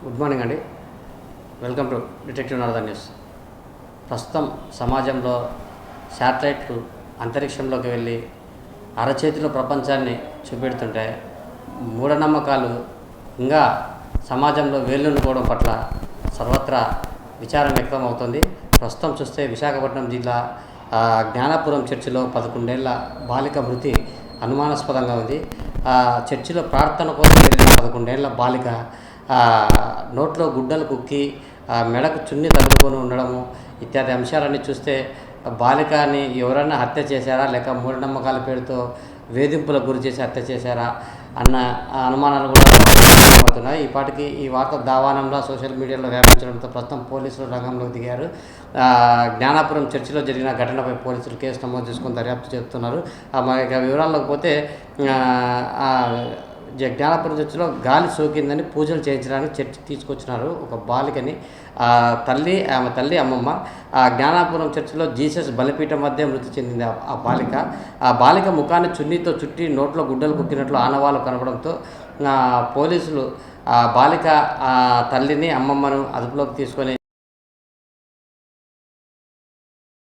Good morning అండి. Welcome to detective Narada news. ప్రస్తుతం సమాజంలో శాటిలైట్లు అంతరిక్షంలోకి వెళ్ళి అరచేతిలో ప్రపంచాన్ని చూపెడుతుంటే మూఢనమ్మకాలు ఇంకా సమాజంలో వేళ్ళునుకోవడం పట్ల సర్వత్రా విచారం వ్యక్తం అవుతుంది. ప్రస్తుతం చూస్తే విశాఖపట్నం జిల్లా జ్ఞానాపురం చర్చిలో 11 ఏళ్ల బాలిక మృతి అనుమానాస్పదంగా ఉంది. చర్చిలో ప్రార్థన కోసం వెళ్ళిన 11 ఏళ్ల బాలిక నోట్లో గుడ్డలు కుక్కి మెడకు చున్ని తగులుకొని ఉండడము ఇత్యాది అంశాలన్నీ చూస్తే బాలికని ఎవరైనా హత్య చేశారా లేక మూఢనమ్మకాల పేరుతో వేధింపులకు గురి చేసి హత్య చేశారా అన్న అనుమానాలు కూడా అవుతున్నాయి. ఇప్పటికీ ఈ వార్త దావానంలో సోషల్ మీడియాలో వ్యాపించడంతో ప్రస్తుతం పోలీసులు రంగంలోకి దిగారు. జ్ఞానాపురం చర్చిలో జరిగిన ఘటనపై పోలీసులు కేసు నమోదు చేసుకుని దర్యాప్తు చేస్తున్నారు. ఇక వివరాల్లోకి పోతే జ్ఞానాపురం చర్చిలో గాలి సోకిందని పూజలు చేయించడానికి చర్చి తీసుకొచ్చినారు ఒక బాలికని. ఆమె తల్లి అమ్మమ్మ జ్ఞానాపురం చర్చిలో జీసస్ బలిపీఠం మధ్య మృతి చెందింది ఆ బాలిక ముఖాన్ని చున్నీతో చుట్టి నోట్లో గుడ్డలు కుక్కినట్లు ఆనవాళ్ళు కనపడంతో పోలీసులు బాలిక తల్లిని అమ్మమ్మను అదుపులోకి తీసుకొని